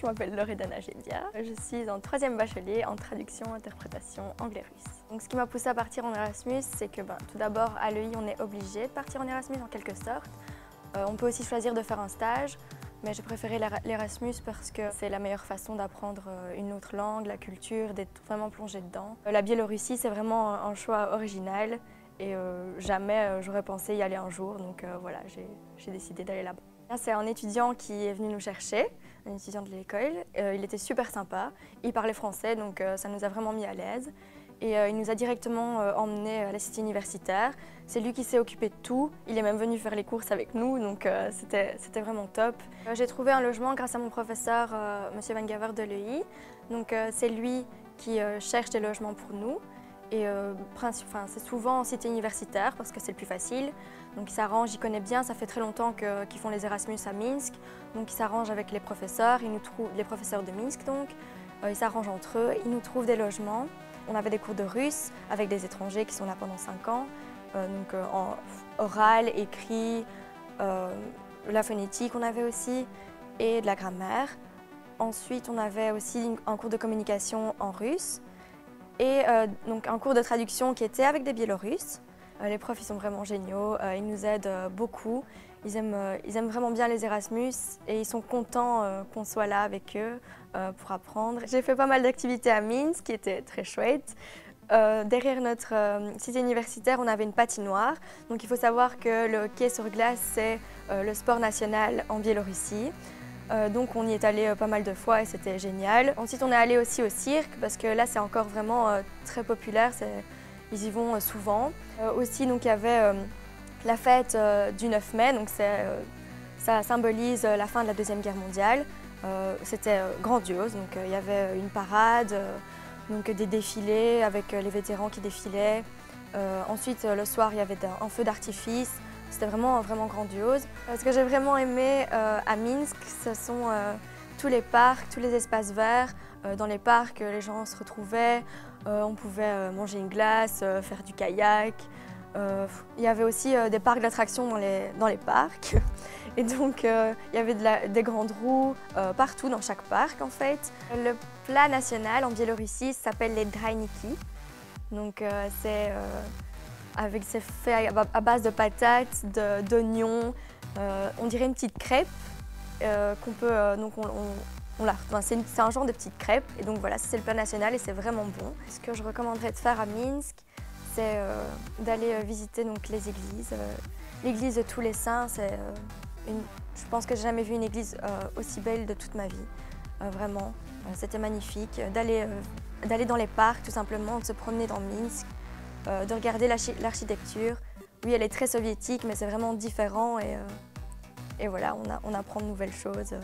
je m'appelle Loredana Gendia. Je suis en 3e bachelier en traduction, interprétation anglais-russe. Donc ce qui m'a poussée à partir en Erasmus, c'est que tout d'abord à l'EI on est obligé de partir en Erasmus en quelque sorte. On peut aussi choisir de faire un stage, mais j'ai préféré l'Erasmus parce que c'est la meilleure façon d'apprendre une autre langue, la culture, d'être vraiment plongé dedans. La Biélorussie, c'est vraiment un choix original et jamais j'aurais pensé y aller un jour, donc voilà, j'ai décidé d'aller là-bas. C'est un étudiant qui est venu nous chercher, un étudiant de l'école. Il était super sympa, il parlait français, donc ça nous a vraiment mis à l'aise. Et il nous a directement emmenés à la cité universitaire. C'est lui qui s'est occupé de tout. Il est même venu faire les courses avec nous, donc c'était vraiment top. J'ai trouvé un logement grâce à mon professeur, M. Van Gaver de l'EI. Donc c'est lui qui cherche des logements pour nous. Et c'est souvent en cité universitaire parce que c'est le plus facile. Donc il s'arrange, il connaît bien, ça fait très longtemps qu'ils font les Erasmus à Minsk. Donc il s'arrange avec les professeurs, les professeurs de Minsk donc. Ils s'arrangent entre eux, ils nous trouvent des logements. On avait des cours de russe avec des étrangers qui sont là pendant 5 ans. Donc en oral, écrit, la phonétique on avait aussi et de la grammaire. Ensuite on avait aussi un cours de communication en russe. Et donc un cours de traduction qui était avec des Biélorusses. Les profs ils sont vraiment géniaux, ils nous aident beaucoup. Ils aiment vraiment bien les Erasmus et ils sont contents qu'on soit là avec eux pour apprendre. J'ai fait pas mal d'activités à Minsk qui étaient très chouettes. Derrière notre cité universitaire, on avait une patinoire. Donc il faut savoir que le hockey sur glace, c'est le sport national en Biélorussie. Donc on y est allé pas mal de fois et c'était génial. Ensuite on est allé aussi au cirque parce que là c'est encore vraiment très populaire, ils y vont souvent. Aussi donc il y avait la fête du 9 mai, donc ça symbolise la fin de la Deuxième Guerre mondiale. C'était grandiose, donc il y avait une parade, donc des défilés avec les vétérans qui défilaient. Ensuite le soir il y avait un feu d'artifice. C'était vraiment grandiose. Ce que j'ai vraiment aimé à Minsk, ce sont tous les parcs, tous les espaces verts. Dans les parcs, les gens se retrouvaient, on pouvait manger une glace, faire du kayak. Il y avait aussi des parcs d'attractions dans les parcs. Et donc il y avait des grandes roues partout dans chaque parc en fait. Le plat national en Biélorussie s'appelle les draïniki. Donc c'est fait à base de patates, d'oignons. On dirait une petite crêpe qu'on peut. C'est un genre de petite crêpe. Et donc voilà, c'est le plat national et c'est vraiment bon. Ce que je recommanderais de faire à Minsk, c'est d'aller visiter donc, les églises. L'église de tous les saints, je pense que j'ai jamais vu une église aussi belle de toute ma vie. Vraiment, c'était magnifique. D'aller dans les parcs tout simplement, de se promener dans Minsk. De regarder l'architecture. Oui, elle est très soviétique, mais c'est vraiment différent et voilà, on apprend de nouvelles choses.